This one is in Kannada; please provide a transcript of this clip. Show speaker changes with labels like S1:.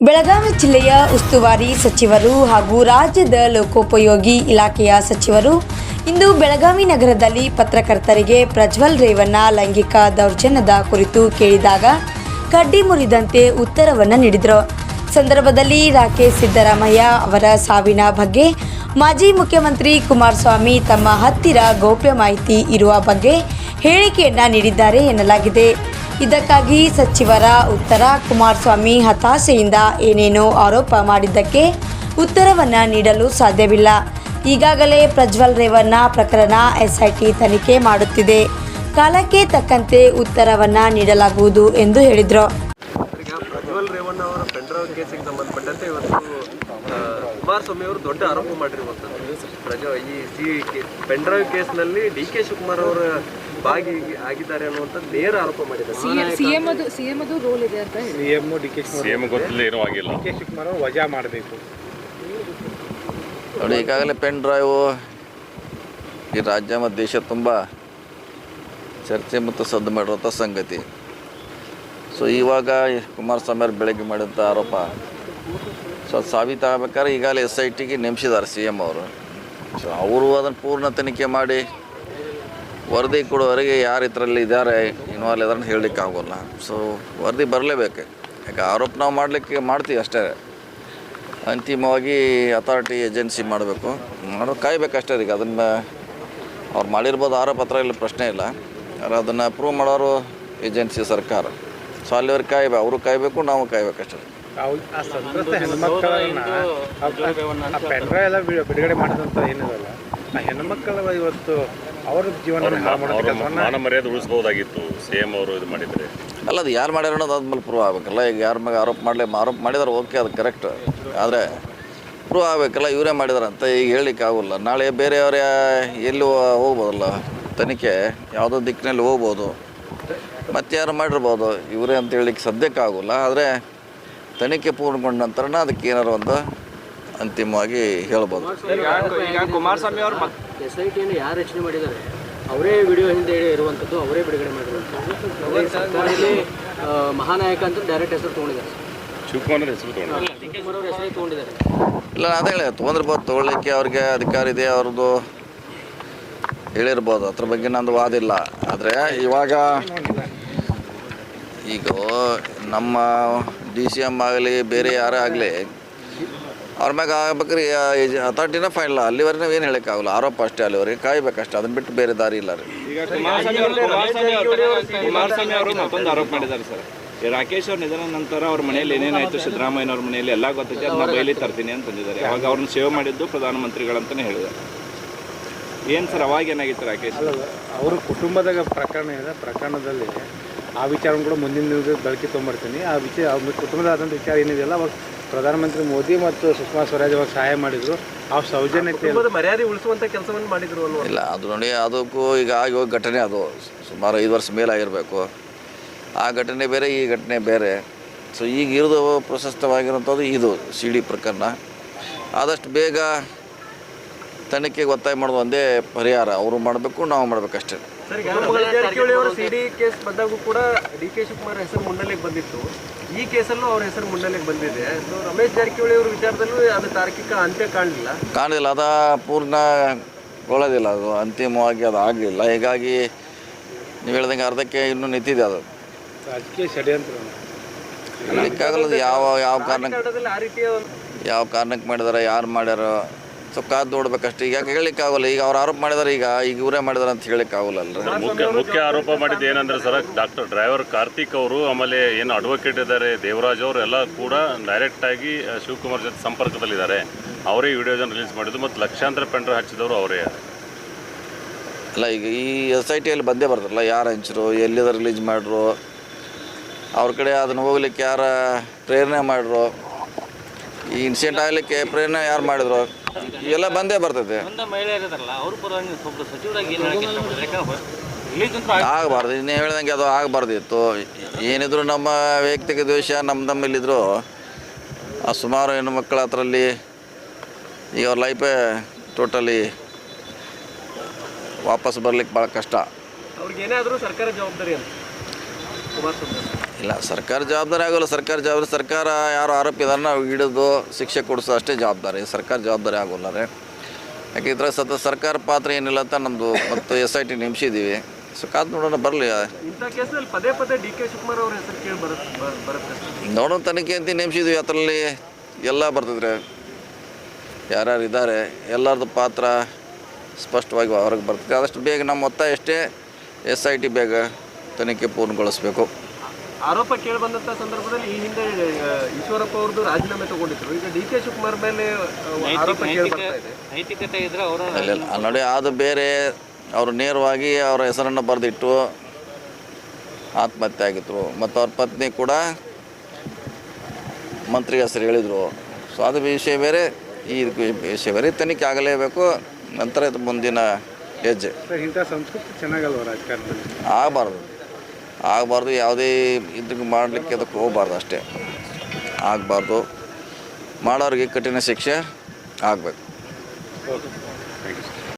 S1: ಬೆಳಗಾವಿ ಜಿಲ್ಲೆಯ ಉಸ್ತುವಾರಿ ಸಚಿವರು ಹಾಗೂ ರಾಜ್ಯದ ಲೋಕೋಪಯೋಗಿ ಇಲಾಖೆಯ ಸಚಿವರು ಇಂದು ಬೆಳಗಾವಿ ನಗರದಲ್ಲಿ ಪತ್ರಕರ್ತರಿಗೆ ಪ್ರಜ್ವಲ್ ರೇವಣ್ಣ ಲೈಂಗಿಕ ದೌರ್ಜನ್ಯದ ಕುರಿತು ಕೇಳಿದಾಗ ಕಡ್ಡಿ ಮುರಿದಂತೆ ಉತ್ತರವನ್ನು ನೀಡಿದರು. ಸಂದರ್ಭದಲ್ಲಿ ರಾಕೇಶ್ ಸಿದ್ದರಾಮಯ್ಯ ಅವರ ಸಾವಿನ ಬಗ್ಗೆ ಮಾಜಿ ಮುಖ್ಯಮಂತ್ರಿ ಕುಮಾರಸ್ವಾಮಿ ತಮ್ಮ ಹತ್ತಿರ ಗೌಪ್ಯ ಮಾಹಿತಿ ಇರುವ ಬಗ್ಗೆ ಹೇಳಿಕೆಯನ್ನು ನೀಡಿದ್ದಾರೆ ಎನ್ನಲಾಗಿದೆ. ಇದಕ್ಕಾಗಿ ಸಚಿವರ ಉತ್ತರ ಕುಮಾರಸ್ವಾಮಿ ಹತಾಶೆಯಿಂದ ಏನೇನೋ ಆರೋಪ ಮಾಡಿದ್ದಕ್ಕೆ ಉತ್ತರವನ್ನು ನೀಡಲು ಸಾಧ್ಯವಿಲ್ಲ. ಈಗಾಗಲೇ ಪ್ರಜ್ವಲ್ ರೇವಣ್ಣ ಪ್ರಕರಣ ಎಸ್ಐಟಿ ತನಿಖೆ ಮಾಡುತ್ತಿದೆ. ಕಾಲಕ್ಕೆ ತಕ್ಕಂತೆ ಉತ್ತರವನ್ನು ನೀಡಲಾಗುವುದು ಎಂದು ಹೇಳಿದರು.
S2: ಪ್ರಜ್ವಲ್ ರೇವಣ್ಣ ಅವರ ಪೆಂಡ್ರೈವ್ ಕೇಸಿಗೆ ಸಂಬಂಧಪಟ್ಟಂತೆ ಇವತ್ತು ಕುಮಾರಸ್ವಾಮಿ ಅವರು ದೊಡ್ಡ ಆರೋಪ ಮಾಡಿರುವಂಥದ್ದು. ಈ ಪೆಂಡ್ರೈವ್ ಕೇಸ್ನಲ್ಲಿ ಡಿ.ಕೆ. ಶಿವಕುಮಾರ್ ಅವರ ಭಾಗಿ ಆಗಿದ್ದಾರೆ ಅನ್ನುವಂಥದ್ದು ನೇರ ಆರೋಪ ಮಾಡಿದ್ದಾರೆ.
S3: ಸಿಎಂ ಅದು ರೋಲ್ ಇದೆ ಅಂತ ಡಿ.ಕೆ. ಶಿವಕುಮಾರ್ ಅವರು ವಜಾ ಮಾಡಬೇಕು
S4: ನೋಡಿ. ಈಗಾಗಲೇ ಪೆನ್ ಡ್ರೈವು ಈ ರಾಜ್ಯ ಮತ್ತು ದೇಶ ತುಂಬ ಚರ್ಚೆ ಮತ್ತು ಸದ್ದು ಮಾಡಿರುವಂಥ ಸಂಗತಿ. ಸೊ ಇವಾಗ ಕುಮಾರಸ್ವಾಮಿ ಅವರು ಬೆಳಗ್ಗೆ ಮಾಡಿದಂಥ ಆರೋಪ ಸಾಬೀತಾಗಬೇಕಾದ್ರೆ ಈಗಾಗಲೇ SITಗೆ ನೇಮಿಸಿದ್ದಾರೆ CM ಅವರು. ಸೊ ಅವರು ಅದನ್ನು ಪೂರ್ಣ ತನಿಖೆ ಮಾಡಿ ವರದಿ ಕೊಡುವವರೆಗೆ ಯಾರು ಇದರಲ್ಲಿ ಇದ್ದಾರೆ ಇನ್ವಾಲ್ವ್ ಇದ್ದಾರೆ ಅಂತ ಹೇಳಲಿಕ್ಕೆ ಆಗೋಲ್ಲ. ಸೊ ವರದಿ ಬರಲೇಬೇಕು. ಯಾಕೆ ಆರೋಪ ನಾವು ಮಾಡ್ತೀವಿ ಅಷ್ಟೇ. ಅಂತಿಮವಾಗಿ ಅಥಾರಿಟಿ ಏಜೆನ್ಸಿ ಮಾಡಬೇಕು, ಕಾಯ್ಬೇಕಷ್ಟೇ. ಈಗ ಅದನ್ನು ಅವ್ರು ಮಾಡಿರ್ಬೋದು ಆರೋಪ ಹತ್ರ ಇಲ್ಲ, ಪ್ರಶ್ನೆ ಇಲ್ಲ. ಆದರೆ ಅದನ್ನು ಪ್ರೂವ್ ಮಾಡೋರು ಏಜೆನ್ಸಿ ಸರ್ಕಾರ. ಸೊ ಅಲ್ಲಿವರೆಗೆ ಅವರು ಕಾಯಬೇಕು, ನಾವು ಕಾಯ್ಬೇಕಷ್ಟೇ.
S3: ಹೆಣ್ಮಕ್ಕಳನ್ನ ಪೆಂಡ್ರೈವ್ ಎಲ್ಲ ಬಿಡುಗಡೆ ಮಾಡಿದಂಥ ಏನಿದಲ್ಲ, ಆ ಹೆಣ್ಮಕ್ಕಳ ಇವತ್ತು ಅವ್ರ ಜೀವನ
S5: ಮರ್ಯಾದೆ ಉಳಿಸ್ಬೋದಾಗಿತ್ತು CM ಅವರು ಇದು ಮಾಡಿದರೆ.
S4: ಅಲ್ಲ, ಅದು ಯಾರು ಮಾಡ್ಯಾರ ಅನ್ನೋದು ಆದ್ಮೇಲೆ ಪ್ರೂವ್ ಆಗಬೇಕಲ್ಲ. ಈಗ ಯಾರ ಮ್ಯಾಗ ಆರೋಪ ಮಾಡಿದಾರೆ, ಓಕೆ, ಅದು ಕರೆಕ್ಟ್. ಆದರೆ ಪ್ರೂವ್ ಆಗಬೇಕಲ್ಲ, ಇವರೇ ಮಾಡಿದಾರಂತ ಈಗ ಹೇಳಲಿಕ್ಕೆ ಆಗೋಲ್ಲ. ನಾಳೆ ಬೇರೆಯವರೇ ಎಲ್ಲಿ ಹೋಗ್ಬೋದಲ್ಲ, ತನಿಖೆ ಯಾವುದೋ ದಿಕ್ಕಿನಲ್ಲಿ ಹೋಗ್ಬೋದು, ಮತ್ತೆ ಯಾರು ಮಾಡಿರ್ಬೋದು, ಇವರೇ ಅಂತ ಹೇಳಲಿಕ್ಕೆ ಸದ್ಯಕ್ಕೆ ಆಗೋಲ್ಲ. ಆದರೆ ತನಿಖೆ ಪೂರ್ಣಗೊಂಡ ನಂತರ ಅದಕ್ಕೆ ಏನಾರು ಒಂದು ಅಂತಿಮವಾಗಿ ಹೇಳ್ಬೋದು.
S2: ಈಗ ಕುಮಾರಸ್ವಾಮಿ ಅವರು SITಯನ್ನು ಯಾರು ರಚನೆ ಮಾಡಿದ್ದಾರೆ ಅವರೇ ವಿಡಿಯೋ ಹಿಂದೆ ಇರುವಂಥದ್ದು, ಅವರೇ ಬಿಡುಗಡೆ ಮಾಡಿರುವಂಥದ್ದು. ಸರ್ಕಾರದಲ್ಲಿ ಮಹಾನಾಯಕ ಅಂತ ಡೈರೆಕ್ಟ್ ಹೆಸರು ತೊಗೊಂಡಿದ್ದಾರೆ,
S5: ಶಿವಕುಮಾರ್ ಹೆಸರು
S2: ತೊಗೊಂಡಿದ್ದಾರೆ.
S4: ಇಲ್ಲ, ಅದೇ ಹೇಳಿ ತೊಗೊಂಡಿರ್ಬೋದು, ತೊಗೊಳ್ಳಿಕ್ಕೆ ಅವ್ರಿಗೆ ಅಧಿಕಾರ ಇದೆ, ಅವ್ರದ್ದು ಹೇಳಿರ್ಬೋದು. ಅದ್ರ ಬಗ್ಗೆ ನಂದು ವಾದಿಲ್ಲ. ಆದರೆ ಇವಾಗ ಈಗ ನಮ್ಮ DCM ಆಗಲಿ ಬೇರೆ ಯಾರೇ ಆಗಲಿ ಅವ್ರ ಮ್ಯಾಗ ಆಗ್ಬೇಕ್ರಿ ಅಥಾರಿಟಿನ ಫೈನಲ್. ಅಲ್ಲಿವರೆಗೆ ನಾವು ಏನು ಹೇಳೋಕ್ಕಾಗಲ್ಲ, ಆರೋಪ ಅಷ್ಟೇ. ಅಲ್ಲಿವರೆಗೆ ಕಾಯ್ಬೇಕಷ್ಟೇ, ಅದನ್ನ ಬಿಟ್ಟು ಬೇರೆ ದಾರಿ ಇಲ್ಲ ರೀ.
S6: ಈಗ ಕುಮಾರಸ್ವಾಮಿ ಅವರು ಮತ್ತೊಂದು ಆರೋಪ ಮಾಡಿದ್ದಾರೆ ಸರ್. ರಾಕೇಶ್ ಅವ್ರ ನಿಧನ ನಂತರ ಅವ್ರ ಮನೆಯಲ್ಲಿ ಏನೇನಾಯಿತು, ಸಿದ್ದರಾಮಯ್ಯನವ್ರ ಮನೆಯಲ್ಲಿ ಎಲ್ಲ ಗೊತ್ತೈತೆ, ಅದನ್ನ ಬಯಲಿ ತರ್ತೀನಿ ಅಂತ ತಂದಿದ್ದಾರೆ. ಅವಾಗ ಅವ್ರನ್ನ ಸೇವೆ ಮಾಡಿದ್ದು ಪ್ರಧಾನಮಂತ್ರಿಗಳಂತಲೇ ಹೇಳಿದ್ದಾರೆ. ಏನು ಸರ್ ಅವಾಗ ಏನಾಗಿತ್ತು ರಾಕೇಶ್?
S3: ಅವ್ರ ಕುಟುಂಬದ ಪ್ರಕರಣ ಇದೆ. ಪ್ರಕರಣದಲ್ಲಿ ಆ ವಿಚಾರವನ್ನು ಕೂಡ ಮುಂದಿನ ದಿನದಲ್ಲಿ ಬೆಳಕಿಗೆ ತೊಗೊಂಬರ್ತೀನಿ. ಆ ವಿಚಾರ ಕುಟುಂಬದಾದಂಥ ವಿಚಾರ ಏನಿದೆಯಲ್ಲ, ಅವಾಗ ಪ್ರಧಾನಮಂತ್ರಿ ಮೋದಿ ಮತ್ತು ಸುಷ್ಮಾ ಸ್ವರಾಜ್ ಅವಾಗ ಸಹಾಯ ಮಾಡಿದರು. ಆ ಸೌಜನ್ಯತೆ
S2: ಮರ್ಯಾದೆ ಉಳಿಸುವಂಥ ಕೆಲಸವನ್ನು ಮಾಡಿದ್ರು ಅನ್ನೋ
S4: ಇಲ್ಲ. ಅದು ನೋಡಿ, ಅದಕ್ಕೂ ಈಗ ಆಗಿರೋ ಘಟನೆ ಅದು ಸುಮಾರು 5 ವರ್ಷ ಮೇಲಾಗಿರಬೇಕು. ಆ ಘಟನೆ ಬೇರೆ, ಈ ಘಟನೆ ಬೇರೆ. ಸೊ ಈಗ ಇರೋದು ಪ್ರಶಸ್ತವಾಗಿರೋಂಥದ್ದು ಇದು CD ಪ್ರಕರಣ. ಆದಷ್ಟು ಬೇಗ ತನಿಖೆಗೆ ಒತ್ತಾಯ ಮಾಡೋದು ಒಂದೇ ಪರಿಹಾರ. ಅವರು ಮಾಡಬೇಕು, ನಾವು ಮಾಡಬೇಕಷ್ಟೇ.
S2: ರಮೇಶ್ ಜಾರಕಿಹೊಳಿ ಅವರು CD ಕೇಸ್ ಬಂದಾಗೂ ಕೂಡ ಡಿ.ಕೆ. ಶಿವಕುಮಾರ್ ಹೆಸರು ಮುನ್ನೆಲೆಗೆ ಬಂದಿತ್ತು. ಈ ಕೇಸಲ್ಲೂ ಅವ್ರ ಹೆಸರು ಮುನ್ನೆಲೆಗೆ ಬಂದಿದೆ. ಸೊ ರಮೇಶ್ ಜಾರಕಿಹೊಳಿ ಅವ್ರ ವಿಚಾರದಲ್ಲೂ ಅದು ತಾರ್ಕಿಕ ಅಂತ್ಯ ಕಾಣಲಿಲ್ಲ.
S4: ಅದು ಪೂರ್ಣಗೊಳ್ಳೋದಿಲ್ಲ, ಅದು ಅಂತಿಮವಾಗಿ ಅದು ಆಗಲಿಲ್ಲ. ಹೀಗಾಗಿ ನೀವು ಹೇಳ್ದಂಗೆ ಅರ್ಧಕ್ಕೆ ಇನ್ನೂ ನಿಂತಿದೆ. ಅದು
S3: ರಾಜಕೀಯ ಷಡ್ಯಂತ್ರ
S4: ಹೇಳಲಿಕ್ಕಾಗಲ್ಲ. ಯಾವ ಕಾರಣಕ್ಕೆ ಮಾಡಿದಾರೆ, ಯಾರು ಮಾಡ್ಯಾರ, ಸೊ ಕಾದು ನೋಡ್ಬೇಕಷ್ಟೇ. ಈಗ ಹೇಳಲಿಕ್ಕಾಗಲ್ಲ. ಈಗ ಅವ್ರು ಆರೋಪ ಮಾಡಿದಾರೆ, ಈಗ ಇವರೇ ಮಾಡಿದಾರೆ ಅಂತ ಹೇಳಲಿಕ್ಕಾಗಲ್ಲ ಅಲ್ರಿ.
S5: ಮುಖ್ಯ ಆರೋಪ ಮಾಡಿದ್ದು ಏನಂದ್ರೆ ಸರ್, ಡಾಕ್ಟರ್ ಡ್ರೈವರ್ ಕಾರ್ತಿಕ್ ಅವರು, ಆಮೇಲೆ ಏನು ಅಡ್ವೊಕೇಟ್ ಇದ್ದಾರೆ ದೇವರಾಜ್ ಅವರು ಎಲ್ಲ ಕೂಡ ಡೈರೆಕ್ಟಾಗಿ ಶಿವಕುಮಾರ್ ಜೊತೆ ಸಂಪರ್ಕದಲ್ಲಿದ್ದಾರೆ. ಅವರೇ ವಿಡಿಯೋಜನ್ ರಿಲೀಸ್ ಮಾಡಿದ್ದು ಮತ್ತು ಲಕ್ಷಾಂತರ ಪೆಂಡ್ರೈವ್ ಹಚ್ಚಿದವರು ಅವರೇ.
S4: ಅಲ್ಲ, ಈಗ ಈ SITಯಲ್ಲಿ ಬಂದೇ ಬರ್ತಾರಲ್ಲ, ಯಾರು ಹಂಚರು, ಎಲ್ಲಿದ ರಿಲೀಸ್ ಮಾಡ್ರು, ಅವ್ರ ಕಡೆ ಅದನ್ನು ಹೋಗ್ಲಿಕ್ಕೆ ಯಾರ ಪ್ರೇರಣೆ ಮಾಡ್ರು, ಈ ಇನ್ಸಿಡೆಂಟ್ ಆಗಲಿಕ್ಕೆ ಪ್ರೇರಣೆ ಯಾರು ಮಾಡಿದ್ರು, ಇವೆಲ್ಲ ಬಂದೇ ಬರ್ತೈತೆ. ಆಗಬಾರ್ದು, ನೀವು ಹೇಳ್ದಂಗೆ ಅದು ಆಗಬಾರ್ದಿತ್ತು. ಏನಿದ್ರು ನಮ್ಮ ವೈಯಕ್ತಿಕ ದ್ವೇಷ ನಮ್ಮಲ್ಲಿದ್ದರು ಸುಮಾರು ಹೆಣ್ಣು ಮಕ್ಕಳ ಹತ್ರಲ್ಲಿ ಈಗ ಅವ್ರ ಲೈಫೇ ಟೋಟಲಿ ವಾಪಸ್ ಬರ್ಲಿಕ್ಕೆ ಭಾಳ ಕಷ್ಟ.
S2: ಅವ್ರಿಗೇನಾದರೂ ಸರ್ಕಾರ ಜವಾಬ್ದಾರಿ ಅಂತ ಕುಮಾರಸ್ವಾಮಿ?
S4: ಇಲ್ಲ, ಸರ್ಕಾರ ಜವಾಬ್ದಾರಿ ಆಗೋಲ್ಲ. ಸರ್ಕಾರ ಯಾರು ಆರೋಪಿ ಇದಾರೆ ನಾವು ಹಿಡಿದು ಶಿಕ್ಷೆ ಕೊಡಿಸೋ ಅಷ್ಟೇ ಜವಾಬ್ದಾರಿ. ಸರ್ಕಾರ ಜವಾಬ್ದಾರಿ ಆಗೋಲ್ಲ ರೀ. ಯಾಕೆ ಈ ಥರ ಸರ್ಕಾರ ಪಾತ್ರ ಏನಿಲ್ಲ ಅಂತ ನಮ್ಮದು ಮತ್ತು SIT ನೇಮಿಸಿದ್ದೀವಿ. ಸೊ ಕಾದು ನೋಡೋಣ ಬರಲಿ.
S2: ಇಂಥ ಕೇಸಲ್ಲಿ ಪದೇ ಪದೇ DK ಶಿವಕುಮಾರ್ ಅವ್ರ ಹೆಸರು ಕೇಳಿ ಬರುತ್ತೆ.
S4: ಈಗ ನೋಡೋಣ, ತನಿಖೆ ಅಂತ ನೇಮಿಸಿದ್ವಿ. ಅದರಲ್ಲಿ ಎಲ್ಲ ಬರ್ತದ್ರಿ, ಯಾರ್ಯಾರು ಇದ್ದಾರೆ ಎಲ್ಲರದ್ದು ಪಾತ್ರ ಸ್ಪಷ್ಟವಾಗಿ ಹೊರಗೆ ಬರ್ತದೆ. ಆದಷ್ಟು ಬೇಗ ನಮ್ಮ ಒತ್ತಾಯ ಅಷ್ಟೇ, SIT ಬೇಗ ತನಿಖೆ ಪೂರ್ಣಗೊಳಿಸಬೇಕು.
S2: ಆರೋಪ ಕೇಳಿ ಬಂದಂಥ ಸಂದರ್ಭದಲ್ಲಿ ಈ ಹಿಂದೆ ಈಶ್ವರಪ್ಪ ಅವ್ರದ್ದು ರಾಜೀನಾಮೆ ತಗೊಂಡಿದ್ರು. ಈಗ DK ಶಿವಕುಮಾರ್ ಮೇಲೆ ಆರೋಪ ಕೇಳಿ ಬರ್ತಾ ಇದೆ.
S6: ನೈತಿಕತೆ ಇದ್ರೆ ಅವರು
S4: ಇಲ್ಲ ನೋಡಿ, ಅದು ಬೇರೆ. ಅವರು ನೇರವಾಗಿ ಅವರ ಹೆಸರನ್ನು ಬರೆದಿಟ್ಟು ಆತ್ಮಹತ್ಯೆ ಆಗಿದ್ರು. ಮತ್ತು ಅವ್ರ ಪತ್ನಿ ಕೂಡ ಮಂತ್ರಿ ಹೆಸರು ಹೇಳಿದರು. ಸೊ ಅದು ವಿಷಯ ಬೇರೆ, ಈ ವಿಷಯ ಬೇರೆ. ತನಿಖೆ ಆಗಲೇಬೇಕು. ನಂತರ ಇದು ಮುಂದಿನ ಹೆಜ್ಜೆ.
S3: ಸರ್, ಇಂಥ ಸಂಸ್ಕೃತಿ ಚೆನ್ನಾಗಲ್ವ ರಾಜಕಾರಣದಲ್ಲಿ?
S4: ಆಗಬಾರ್ದು. ಯಾವುದೇ ಇದಕ್ಕೆ ಮಾಡಲಿಕ್ಕೆ ಅದಕ್ಕೆ ಹೋಗಬಾರ್ದು, ಅಷ್ಟೇ ಆಗಬಾರ್ದು. ಮಾಡೋರಿಗೆ ಕಠಿಣ ಶಿಕ್ಷೆ ಆಗಬೇಕು.
S3: ಓಕೆ.